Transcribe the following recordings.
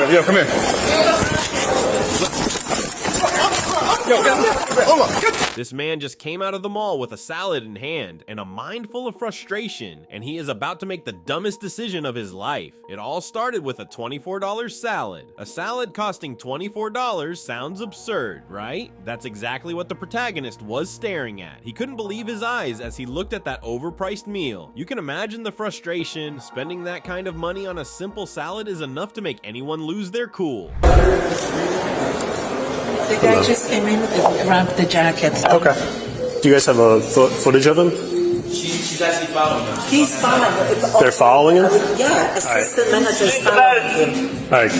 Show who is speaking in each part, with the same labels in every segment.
Speaker 1: Yo, come here. Yo, hold on.
Speaker 2: This man just came out of the mall with a salad in hand and a mind full of frustration, and he is about to make the dumbest decision of his life. It all started with a $24 salad. A salad costing $24 sounds absurd, right? That's exactly what the protagonist was staring at. He couldn't believe his eyes as he looked at that overpriced meal. You can imagine the frustration. Spending that kind of money on a simple salad is enough to make anyone lose their cool.
Speaker 3: The guy just came in and grabbed the jacket.
Speaker 1: Okay. Do you guys have a footage of him?
Speaker 4: She's actually following him.
Speaker 3: He's following.
Speaker 1: They're following him?
Speaker 3: Yeah, assistant manager's following him.
Speaker 1: Alright.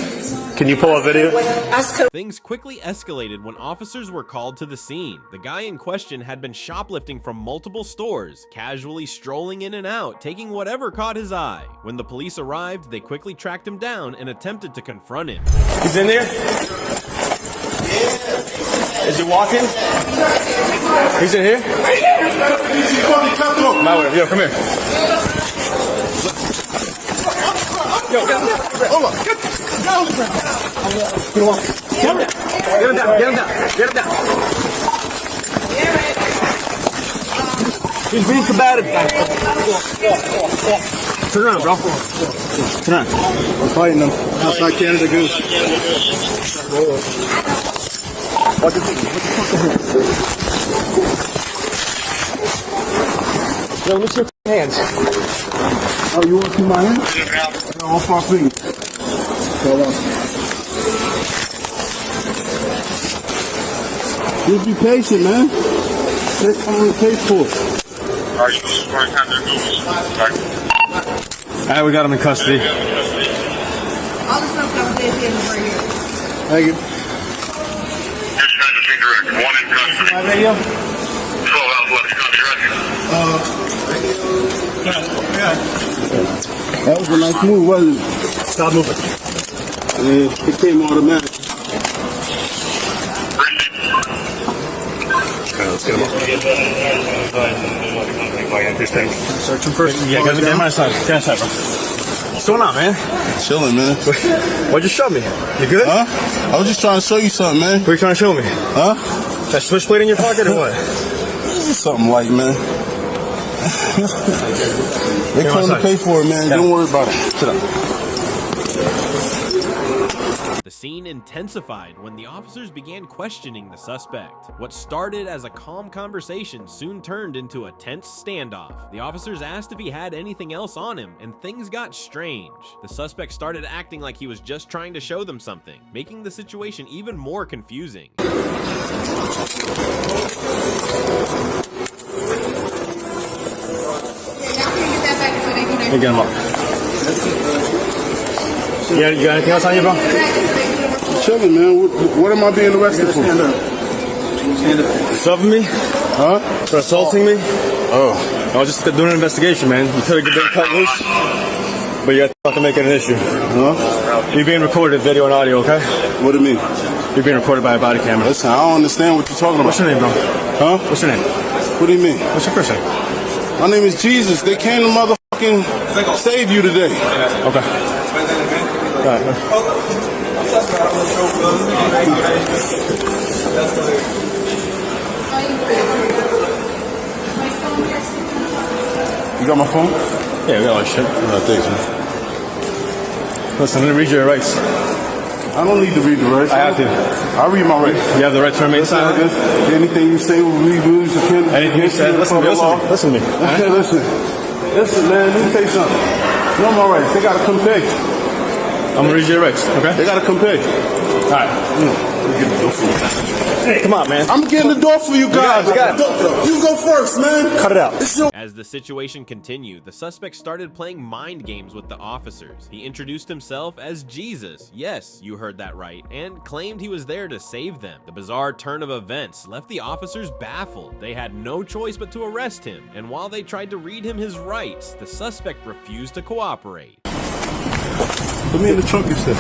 Speaker 1: Can you pull a video?
Speaker 3: Ask her.
Speaker 2: Things quickly escalated when officers were called to the scene. The guy in question had been shoplifting from multiple stores, casually strolling in and out, taking whatever caught his eye. When the police arrived, they quickly tracked him down and attempted to confront him.
Speaker 1: He's in there? Is he walking? He's in here? Yo, come here. Yo, hold on. Get him down. He's being combative. Turn around, bro. Turn around. I'm fighting them. Outside Canada Goose. What the fuck? Yo, lift your hands. Oh, you want to see my hands? Yeah. All 4 feet. Hold on. Just be patient, man. That's how we pay for it.
Speaker 5: Are you scoring time to
Speaker 1: Alright, we got him in custody.
Speaker 3: All the stuff that was here.
Speaker 1: Thank you.
Speaker 5: Direct, 1 in custody.
Speaker 1: My video?
Speaker 5: 12 hours left, you copy, right?
Speaker 1: That was a nice move, wasn't it? Stop moving. Yeah, it came automatic. Let's get him up. Search him first. Yeah, get him outside. Get outside, bro. What's going on, man?
Speaker 6: Chilling, man.
Speaker 1: What'd you show me? You good?
Speaker 6: Huh? I was just trying to show you something, man.
Speaker 1: What are you trying to show me?
Speaker 6: Huh?
Speaker 1: That switchblade in your pocket or what?
Speaker 6: This is something light, man. They come to pay for it, man. Yeah. Don't worry about it. Sit down.
Speaker 2: The scene intensified when the officers began questioning the suspect. What started as a calm conversation soon turned into a tense standoff. The officers asked if he had anything else on him, and things got strange. The suspect started acting like he was just trying to show them something, making the situation even more confusing.
Speaker 1: Hey, get him up. Yeah, you got anything else on you, bro?
Speaker 6: Chilling, man. What am I being arrested for?
Speaker 1: Stand up. Assaulting me?
Speaker 6: Huh?
Speaker 1: For assaulting me?
Speaker 6: Oh.
Speaker 1: I was just doing an investigation, man. You could have been cut loose, but you got to fucking make it an issue.
Speaker 6: Huh?
Speaker 1: You're being recorded, video and audio, okay?
Speaker 6: What do you mean?
Speaker 1: You're being recorded by a body camera.
Speaker 6: Listen, I don't understand what you're talking about.
Speaker 1: What's your name, bro?
Speaker 6: Huh?
Speaker 1: What's your name?
Speaker 6: What do you mean?
Speaker 1: What's your first name?
Speaker 6: My name is Jesus. They came to motherfucking save you today.
Speaker 1: Okay. All right.
Speaker 6: You got my phone?
Speaker 1: Yeah, we got all that shit.
Speaker 6: Thanks, man.
Speaker 1: Listen, I'm going to read your rights.
Speaker 6: I don't need to read the rights.
Speaker 1: I have to.
Speaker 6: I read my rights.
Speaker 1: You have the right to remain silent.
Speaker 6: Anything you say will be used against
Speaker 1: Anything you said, listen to me. Listen to me.
Speaker 6: Okay, listen, man. Let me tell you something. You know my rights. They gotta come pay.
Speaker 1: I'm gonna read your rights, okay?
Speaker 6: They gotta come pay.
Speaker 1: All right. Hey, come on, man.
Speaker 6: I'm getting the door for you guys.
Speaker 1: We got it.
Speaker 6: You go first, man.
Speaker 1: Cut it out.
Speaker 2: As the situation continued, the suspect started playing mind games with the officers. He introduced himself as Jesus, yes, you heard that right, and claimed he was there to save them. The bizarre turn of events left the officers baffled. They had no choice but to arrest him, and while they tried to read him his rights, the suspect refused to cooperate.
Speaker 6: Put me in the trunk, you said.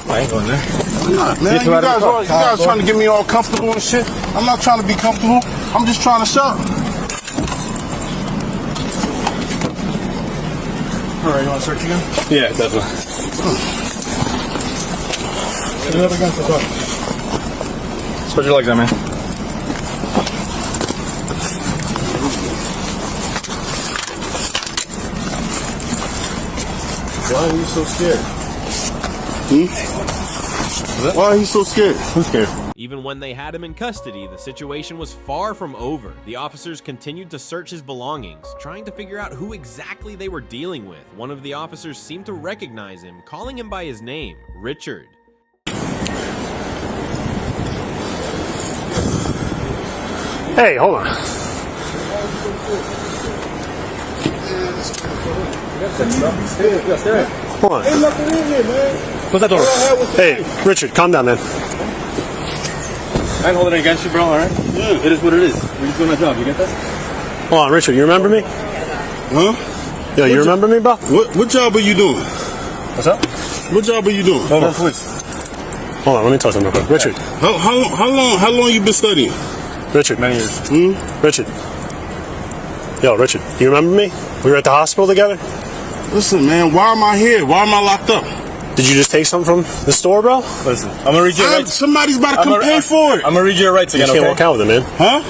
Speaker 1: I ain't going there.
Speaker 6: I'm not, man. You guys trying to get me all comfortable and shit. I'm not trying to be comfortable. I'm just trying to shop.
Speaker 1: All right, you want to search again? Yeah, definitely.
Speaker 6: Put it up against the door.
Speaker 1: Spread your legs out, man.
Speaker 6: Why are you so scared? Why are you so scared?
Speaker 1: Who's scared?
Speaker 2: Even when they had him in custody, the situation was far from over. The officers continued to search his belongings, trying to figure out who exactly they were dealing with. One of the officers seemed to recognize him, calling him by his name, Richard.
Speaker 7: Hey, hold on. Hold on.
Speaker 6: Ain't nothing in here, man.
Speaker 7: Close that door. Hey, Richard, calm down, man.
Speaker 1: I ain't holding it against you, bro, alright?
Speaker 6: Yeah.
Speaker 1: It is what it is. We're just doing our job, you get that?
Speaker 7: Hold on, Richard, you remember me?
Speaker 6: Huh?
Speaker 7: Yo, you remember me, bro?
Speaker 6: What job are you doing?
Speaker 1: What's up?
Speaker 6: What job are you doing?
Speaker 1: Hold on, please.
Speaker 7: Hold on, let me talk to him real quick. Richard,
Speaker 6: How long you been studying?
Speaker 7: Richard.
Speaker 1: Many years.
Speaker 7: Richard. Yo, Richard, you remember me? We were at the hospital together?
Speaker 6: Listen, man, why am I here? Why am I locked up?
Speaker 7: Did you just take something from the store, bro?
Speaker 1: Listen, I'm gonna read your rights.
Speaker 6: Somebody's about to come pay for it.
Speaker 1: I'm gonna read your rights
Speaker 7: You
Speaker 1: again,
Speaker 7: can't
Speaker 1: okay?
Speaker 7: walk out with it, man.
Speaker 6: Huh?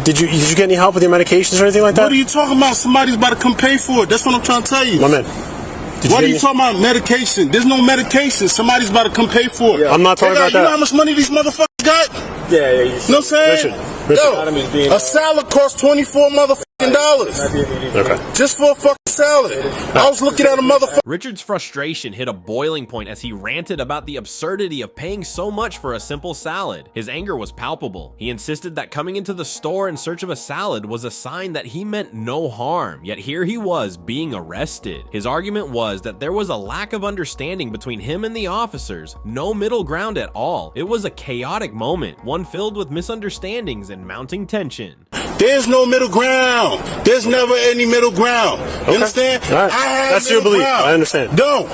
Speaker 7: Did you get any help with your medications or anything like that?
Speaker 6: What are you talking about? Somebody's about to come pay for it. That's what I'm trying to tell you.
Speaker 7: My man.
Speaker 6: What are you talking about? Medication. There's no medication. Somebody's about to come pay for it.
Speaker 7: I'm not talking about
Speaker 6: You know
Speaker 7: that.
Speaker 6: how much money these motherfuckers got?
Speaker 1: Yeah.
Speaker 6: You know what I'm saying?
Speaker 7: Richard.
Speaker 6: Yo, a salad costs $24 motherfucking dollars.
Speaker 7: Okay.
Speaker 6: Just for a fucking salad. I was looking at a motherfucker.
Speaker 2: Richard's frustration hit a boiling point as he ranted about the absurdity of paying so much for a simple salad. His anger was palpable. He insisted that coming into the store in search of a salad was a sign that he meant no harm, yet here he was being arrested. His argument was that there was a lack of understanding between him and the officers, no middle ground at all. It was a chaotic moment, one filled with misunderstandings and mounting tension.
Speaker 6: There's no middle ground. There's never any middle ground. You understand?
Speaker 7: All right. That's your belief.
Speaker 6: Ground.
Speaker 7: I understand.
Speaker 6: No,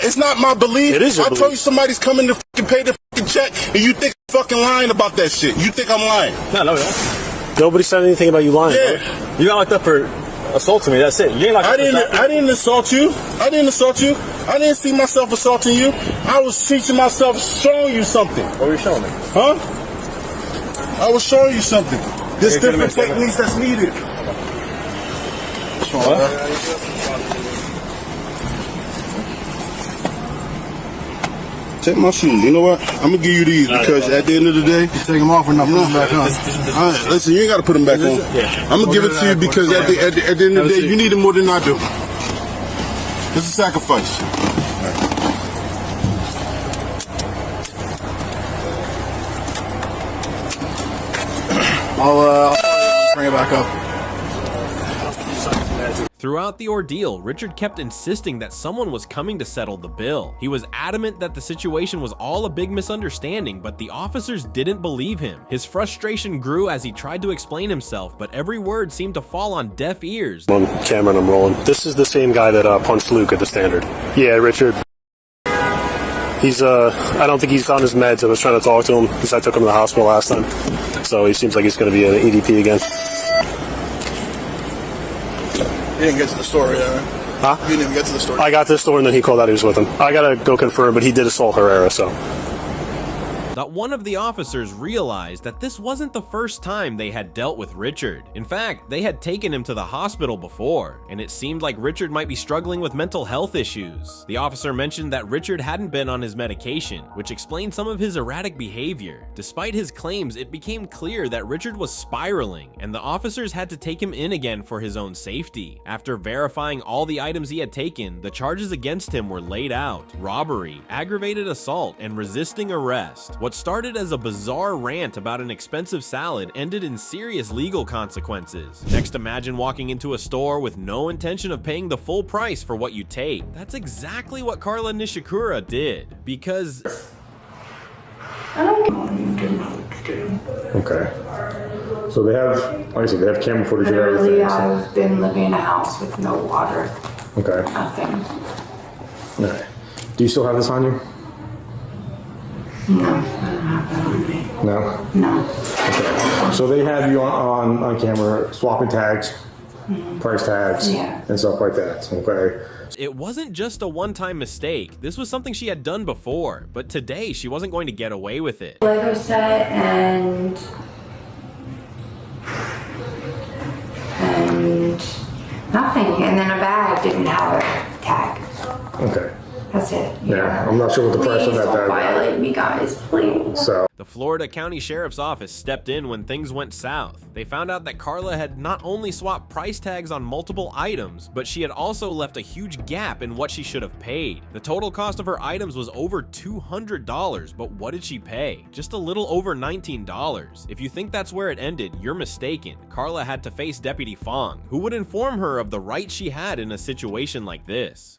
Speaker 6: it's not my belief.
Speaker 7: It is your
Speaker 6: I
Speaker 7: belief.
Speaker 6: told you somebody's coming to fucking pay the fucking check, and you think I'm fucking lying about that shit. You think I'm lying?
Speaker 1: No.
Speaker 7: Nobody said anything about you lying.
Speaker 6: Yeah.
Speaker 7: Bro.
Speaker 1: You got locked up for assaulting me, that's it. You ain't locked up
Speaker 6: I didn't assault you. I didn't see myself assaulting you. I was teaching myself, showing you something.
Speaker 1: What were you showing me?
Speaker 6: Huh? I was showing you something. There's different techniques that's needed. Take my shoes. You know what? I'm gonna give you these because at the end of the day,
Speaker 1: Take them off or not put them back on.
Speaker 6: listen, you ain't gotta put them back on. I'm gonna give it to you because at the end of the day, you need it more than I do. It's a sacrifice.
Speaker 1: I'll bring it back up.
Speaker 2: Throughout the ordeal, Richard kept insisting that someone was coming to settle the bill. He was adamant that the situation was all a big misunderstanding, but the officers didn't believe him. His frustration grew as he tried to explain himself, but every word seemed to fall on deaf ears.
Speaker 7: On camera and I'm rolling. This is the same guy that punched Luke at the Standard. Yeah, Richard. He's, I don't think he's on his meds. I was trying to talk to him because I took him to the hospital last time. So he seems like he's going to be an EDP again.
Speaker 1: You didn't get to the store yet, right?
Speaker 7: Huh?
Speaker 1: You didn't even get to the store.
Speaker 7: I got to the store and then he called out he was with him. I got to go confirm, but he did assault Herrera, so.
Speaker 2: That one of the officers realized that this wasn't the first time they had dealt with Richard. In fact, they had taken him to the hospital before, and it seemed like Richard might be struggling with mental health issues. The officer mentioned that Richard hadn't been on his medication, which explained some of his erratic behavior. Despite his claims, it became clear that Richard was spiraling, and the officers had to take him in again for his own safety. After verifying all the items he had taken, the charges against him were laid out: robbery, aggravated assault, and resisting arrest. What started as a bizarre rant about an expensive salad ended in serious legal consequences. Next, imagine walking into a store with no intention of paying the full price for what you take. That's exactly what Carla Nishikura did, because...
Speaker 8: Okay. So they have, like I said, they have camera footage of
Speaker 9: Literally,
Speaker 8: everything.
Speaker 9: I've been living in a house with no water,
Speaker 8: Okay.
Speaker 9: nothing.
Speaker 8: All right. Do you still have this on you?
Speaker 9: No, I don't have that on me.
Speaker 8: No?
Speaker 9: No.
Speaker 8: Okay. So they have you on camera swapping tags, price tags,
Speaker 9: Yeah.
Speaker 8: and stuff like that. Okay.
Speaker 2: It wasn't just a one-time mistake. This was something she had done before, but today she wasn't going to get away with it.
Speaker 9: Lego set and nothing, and then a bag didn't have a tag.
Speaker 8: Okay.
Speaker 9: That's it.
Speaker 8: Yeah, I'm not sure what the price on
Speaker 9: Please
Speaker 8: that
Speaker 9: don't
Speaker 8: bag
Speaker 9: violate me, guys, please.
Speaker 8: So.
Speaker 2: The Florida County Sheriff's Office stepped in when things went south. They found out that Carla had not only swapped price tags on multiple items, but she had also left a huge gap in what she should have paid. The total cost of her items was over $200, but what did she pay? Just a little over $19. If you think that's where it ended, you're mistaken. Carla had to face Deputy Fong, who would inform her of the rights she had in a situation like this.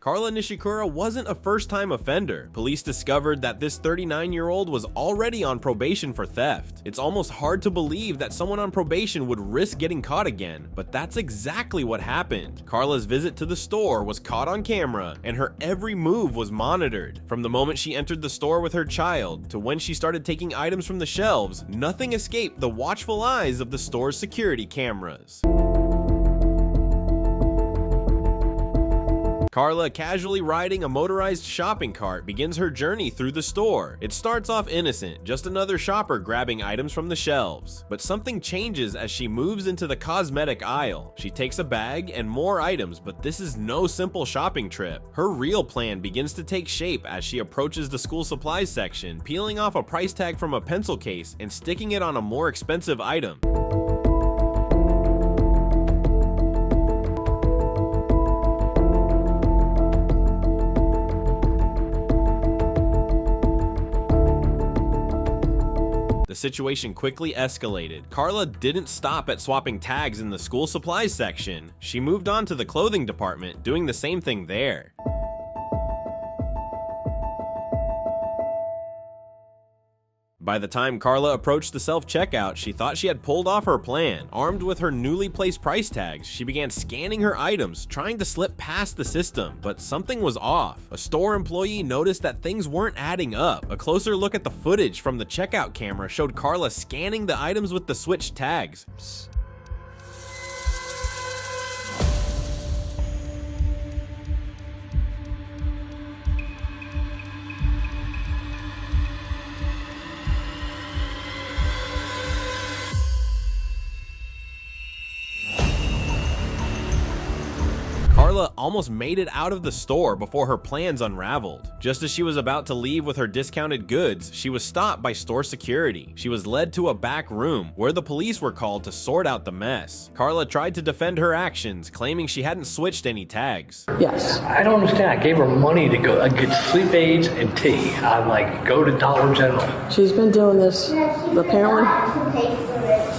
Speaker 2: Carla Nishikura wasn't a first-time offender. Police discovered that this 39-year-old was already on probation for theft. It's almost hard to believe that someone on probation would risk getting caught again, but that's exactly what happened. Carla's visit to the store was caught on camera, and her every move was monitored. From the moment she entered the store with her child to when she started taking items from the shelves, nothing escaped the watchful eyes of the store's security cameras. Carla, casually riding a motorized shopping cart, begins her journey through the store. It starts off innocent, just another shopper grabbing items from the shelves. But something changes as she moves into the cosmetic aisle. She takes a bag and more items, but this is no simple shopping trip. Her real plan begins to take shape as she approaches the school supplies section, peeling off a price tag from a pencil case and sticking it on a more expensive item. The situation quickly escalated. Carla didn't stop at swapping tags in the school supplies section. She moved on to the clothing department, doing the same thing there. By the time Carla approached the self-checkout, she thought she had pulled off her plan. Armed with her newly placed price tags, she began scanning her items, trying to slip past the system, but something was off. A store employee noticed that things weren't adding up. A closer look at the footage from the checkout camera showed Carla scanning the items with the switched tags. Carla almost made it out of the store before her plans unraveled. Just as she was about to leave with her discounted goods, she was stopped by store security. She was led to a back room where the police were called to sort out the mess. Carla tried to defend her actions, claiming she hadn't switched any tags.
Speaker 10: Yes. I don't understand. I gave her money to go get sleep aids and tea. I'm like, go to Dollar General.
Speaker 11: She's been doing this, apparently.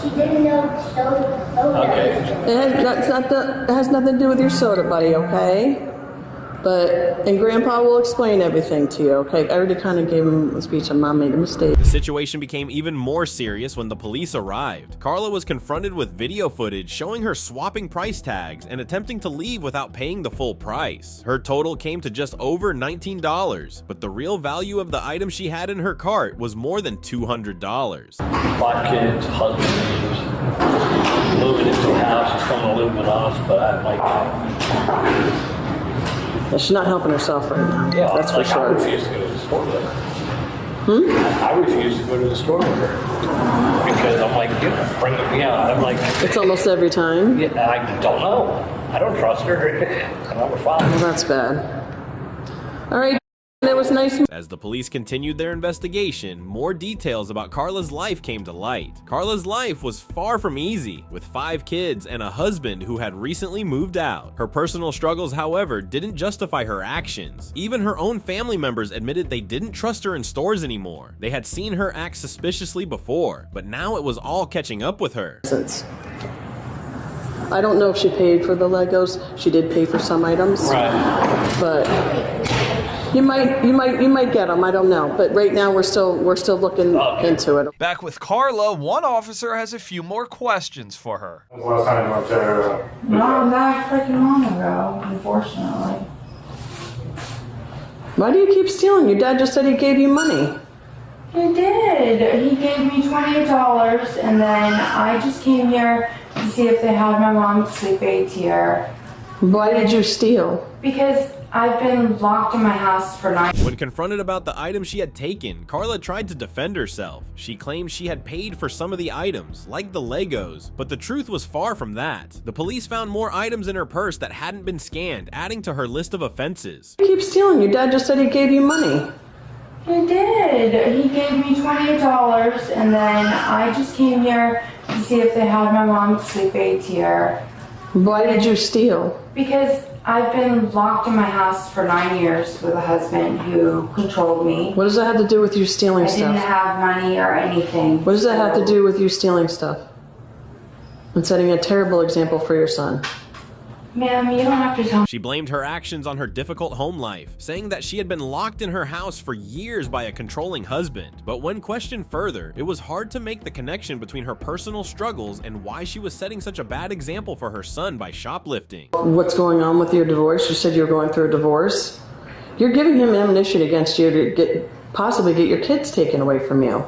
Speaker 12: She didn't know soda.
Speaker 10: Okay.
Speaker 11: It has nothing to do with your soda, buddy, okay? And Grandpa will explain everything to you, okay? I already kind of gave him a speech and Mom made a mistake.
Speaker 2: The situation became even more serious when the police arrived. Carla was confronted with video footage showing her swapping price tags and attempting to leave without paying the full price. Her total came to just over $19, but the real value of the item she had in her cart was more than $200.
Speaker 10: 5 kids, husband, moving into a house. She's coming to live with us, but I'm like...
Speaker 11: She's not helping herself right now.
Speaker 10: Yeah,
Speaker 11: that's for sure.
Speaker 10: I refuse to go to the store with her. I refuse to go to the store with her because I'm like, bring me out. I'm like,
Speaker 11: it's almost every time.
Speaker 10: Yeah, I don't know. I don't trust her. I know we're fine.
Speaker 11: Well, that's bad. All right. It was nice.
Speaker 2: As the police continued their investigation, more details about Carla's life came to light. Carla's life was far from easy, with 5 kids and a husband who had recently moved out. Her personal struggles, however, didn't justify her actions. Even her own family members admitted they didn't trust her in stores anymore. They had seen her act suspiciously before, but now it was all catching up with her.
Speaker 11: I don't know if she paid for the Legos. She did pay for some items.
Speaker 10: Right.
Speaker 11: But you might get them. I don't know. But right now we're still looking into it.
Speaker 13: Back with Carla, one officer has a few more questions for her.
Speaker 8: When was the last time you went there?
Speaker 9: Not that freaking long ago, unfortunately.
Speaker 11: Why do you keep stealing? Your dad just said he gave you money.
Speaker 9: He did. He gave me $28, and then I just came here to see if they had my mom's sleep aids here.
Speaker 11: Why did you steal?
Speaker 9: Because I've been locked in my house for 9
Speaker 2: When confronted about the items she had taken, Carla tried to defend herself. She claimed she had paid for some of the items, like the Legos, but the truth was far from that. The police found more items in her purse that hadn't been scanned, adding to her list of offenses.
Speaker 11: You keep stealing. Your dad just said he gave you money.
Speaker 9: He did. He gave me $28, and then I just came here to see if they had my mom's sleep aids here.
Speaker 11: Why did you steal?
Speaker 9: Because I've been locked in my house for 9 years with a husband who controlled me.
Speaker 11: What does that have to do with you stealing
Speaker 9: I
Speaker 11: stuff?
Speaker 9: didn't have money or anything.
Speaker 11: What does that have to do with you stealing stuff? And setting a terrible example for your son.
Speaker 9: Ma'am, you don't have to tell me.
Speaker 2: She blamed her actions on her difficult home life, saying that she had been locked in her house for years by a controlling husband. But when questioned further, it was hard to make the connection between her personal struggles and why she was setting such a bad example for her son by shoplifting.
Speaker 11: What's going on with your divorce? You said you were going through a divorce. You're giving him ammunition against you to possibly get your kids taken away from you.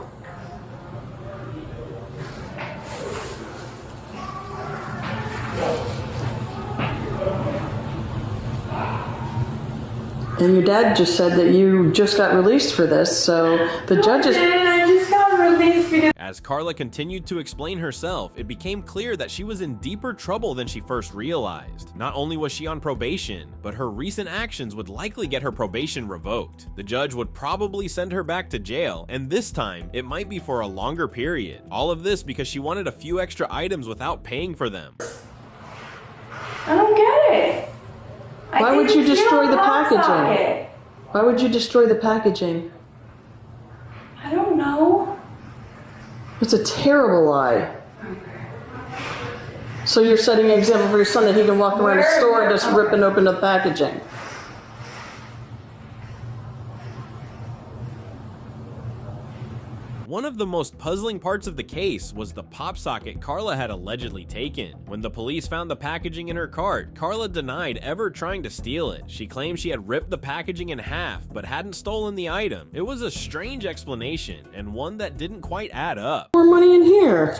Speaker 11: And your dad just said that you just got released for this, so the judges...
Speaker 9: I just got released because...
Speaker 2: As Carla continued to explain herself, it became clear that she was in deeper trouble than she first realized. Not only was she on probation, but her recent actions would likely get her probation revoked. The judge would probably send her back to jail, and this time, it might be for a longer period. All of this because she wanted a few extra items without paying for them.
Speaker 9: I don't get it.
Speaker 11: Why would you destroy the packaging? Why would you destroy the packaging?
Speaker 9: I don't know.
Speaker 11: It's a terrible lie. So you're setting an example for your son that he can walk around a store and just ripping open the packaging.
Speaker 2: One of the most puzzling parts of the case was the pop socket Carla had allegedly taken. When the police found the packaging in her cart, Carla denied ever trying to steal it. She claimed she had ripped the packaging in half, but hadn't stolen the item. It was a strange explanation, and one that didn't quite add up.
Speaker 11: More money in here.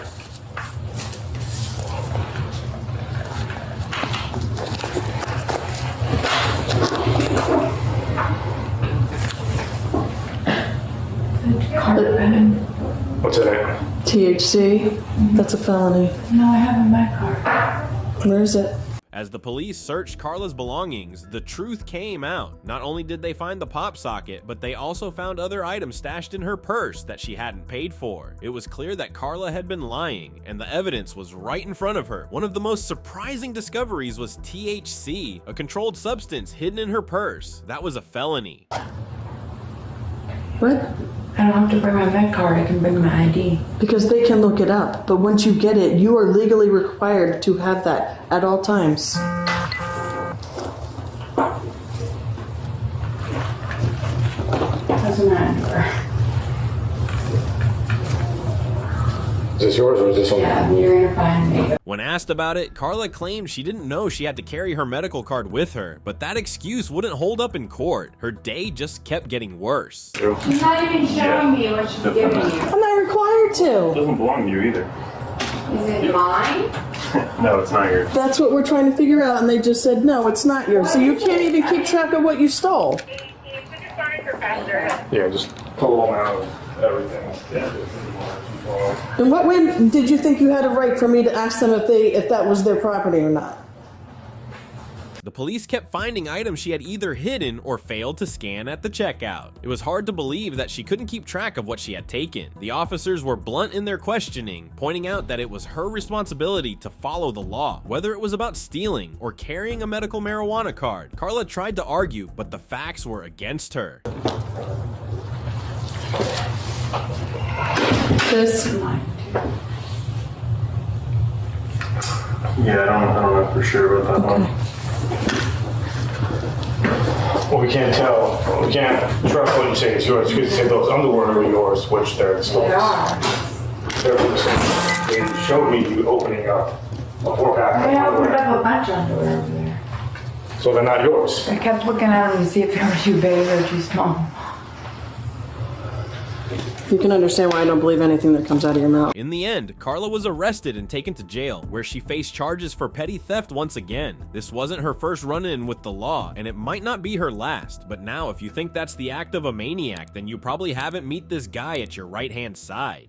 Speaker 8: What's in it?
Speaker 11: THC. That's a felony.
Speaker 9: No, I have in my car.
Speaker 11: Where is it?
Speaker 2: As the police searched Carla's belongings, the truth came out. Not only did they find the pop socket, but they also found other items stashed in her purse that she hadn't paid for. It was clear that Carla had been lying, and the evidence was right in front of her. One of the most surprising discoveries was THC, a controlled substance hidden in her purse. That was a felony.
Speaker 11: What?
Speaker 9: I don't have to bring my med card, I can bring my ID.
Speaker 11: Because they can look it up, but once you get it, you are legally required to have that at all times.
Speaker 9: Doesn't matter.
Speaker 8: Is this yours or is this something?
Speaker 9: Yeah, you're gonna find me.
Speaker 2: When asked about it, Carla claimed she didn't know she had to carry her medical card with her, but that excuse wouldn't hold up in court. Her day just kept getting worse.
Speaker 9: You're not even showing me what she's giving you.
Speaker 11: I'm not required
Speaker 8: It
Speaker 11: to.
Speaker 8: doesn't belong to you either.
Speaker 9: Is it mine?
Speaker 8: No, it's not yours.
Speaker 11: That's what we're trying to figure out, and they just said, no, it's not yours. So you can't even keep track of what you stole.
Speaker 8: Yeah, just pull them out of everything. Yeah.
Speaker 11: In what way did you think you had a right for me to ask them if that was their property or not?
Speaker 2: The police kept finding items she had either hidden or failed to scan at the checkout. It was hard to believe that she couldn't keep track of what she had taken. The officers were blunt in their questioning, pointing out that it was her responsibility to follow the law, whether it was about stealing or carrying a medical marijuana card. Carla tried to argue, but the facts were against her.
Speaker 11: This.
Speaker 8: Yeah, I don't know for sure about that one. Well, we can't tell. We can't trust what you say is yours because you say those underwear are yours, which they're stolen. They showed me you opening up a 4-pack.
Speaker 9: I opened up a bunch of underwear over there.
Speaker 8: So they're not yours.
Speaker 9: I kept looking at them to see if they were too big or too small.
Speaker 11: You can understand why I don't believe anything that comes out of your mouth.
Speaker 2: In the end, Carla was arrested and taken to jail, where she faced charges for petty theft once again. This wasn't her first run-in with the law, and it might not be her last, but now if you think that's the act of a maniac, then you probably haven't met this guy at your right-hand side.